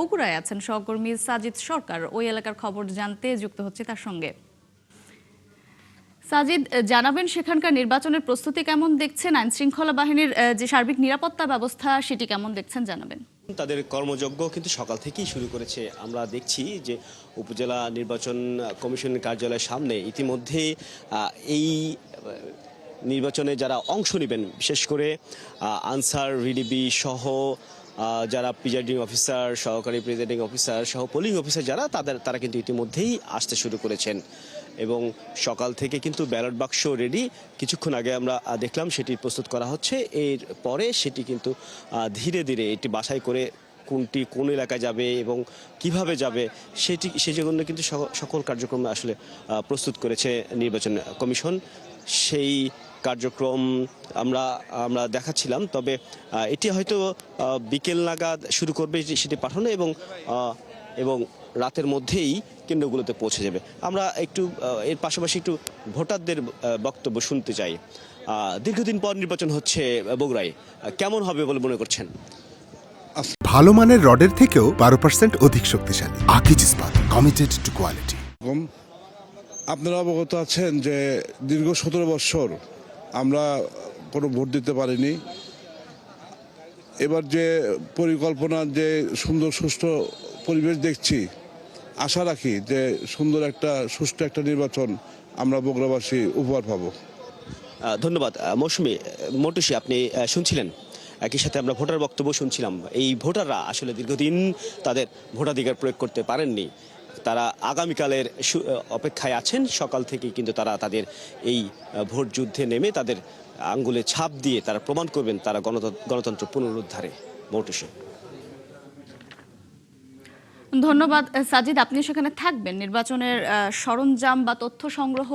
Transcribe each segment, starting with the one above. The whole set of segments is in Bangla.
বগুড়ায় আছেন সহকর্মী সাজিদ সরকার, ওই এলাকার খবর জানতে যুক্ত হচ্ছে তার সঙ্গে। সাজিদ, জানাবেন সেখানকার নির্বাচনের প্রস্তুতি কেমন দেখছেন, আইন শৃঙ্খলা বাহিনীর যে সার্বিক নিরাপত্তা ব্যবস্থা সেটি কেমন দেখছেন জানাবেন। তাদের কর্মযজ্ঞ কিন্তু সকাল থেকেই শুরু করেছে। আমরা দেখছি যে উপজেলা নির্বাচন কমিশনের কার্যালয়ের সামনে ইতিমধ্যে এই নির্বাচনে যারা অংশ নেবেন, বিশেষ করে আনসার, ভিডিবি সহ যারা প্রিজাইডিং অফিসার, সহকারী প্রিজাইডিং অফিসার সহ পোলিং অফিসার যারা তারা কিন্তু ইতিমধ্যেই আসতে শুরু করেছেন এবং সকাল থেকে কিন্তু ব্যালট বাক্স রেডি। কিছুক্ষণ আগে আমরা দেখলাম সেটি প্রস্তুত করা হচ্ছে। এর পরে সেটি কিন্তু ধীরে ধীরে এটি বাছাই করে কোনটি কোন এলাকায় যাবে এবং কিভাবে যাবে সেই জন্য কিন্তু সকল কার্যক্রম আসলে প্রস্তুত করেছে নির্বাচন কমিশন। সেই কার্যক্রম আমরা দেখাচ্ছিলাম, তবে এটি হয়তো বিকেল নাগাদ শুরু করবে সেটি পাঠানো এবং রাতের মধ্যেই কেন্দ্রগুলোতে পৌঁছে যাবে। আমরা একটু এর পাশাপাশি একটু ভোটারদের বক্তব্য শুনতে চাই। দীর্ঘদিন পর নির্বাচন হচ্ছে বগুড়ায়, কেমন হবে বলে মনে করছেন? ভালো মানের রডের থেকেও 12% অধিক শক্তিশালী। আকিজ ইস্পাত, কমিটেড টু কোয়ালিটি। আপনারা অবগত আছেন যে দীর্ঘ 17 বছর আমরা কোনো ভোট দিতে পারিনি। এবার যে পরিকল্পনা, যে সুন্দর সুষ্ঠু পরিবেশ দেখছি, আশা রাখি যে সুন্দর একটা সুষ্ঠু একটা নির্বাচন আমরা বগুড়াবাসী উপহার পাবো। ধন্যবাদ। মৌটুসী, আপনি শুনছিলেন, একই সাথে আমরা ভোটার বক্তব্য শুনছিলাম। এই ভোটাররা আসলে দীর্ঘদিন তাদের ভোটাধিকার প্রয়োগ করতে পারেননি। তারা আগামীকালের অপেক্ষায় আছেন। সকাল থেকেই কিন্তু তারা তাদের এই ভোট যুদ্ধে নেমে তাদের আঙ্গুলে ছাপ দিয়ে তারা প্রমাণ করবেন তারা গণতন্ত্র পুনরুদ্ধারে। মৌটুসী, ধন্যবাদ সাজিদ, আপনি সেখানে থাকবেন। নির্বাচনের সরঞ্জাম বা তথ্য সংগ্রহ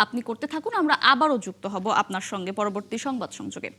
আপনি করতে থাকুন, আমরা আবারও যুক্ত হব আপনার সঙ্গে পরবর্তী সংবাদ সংযোগে।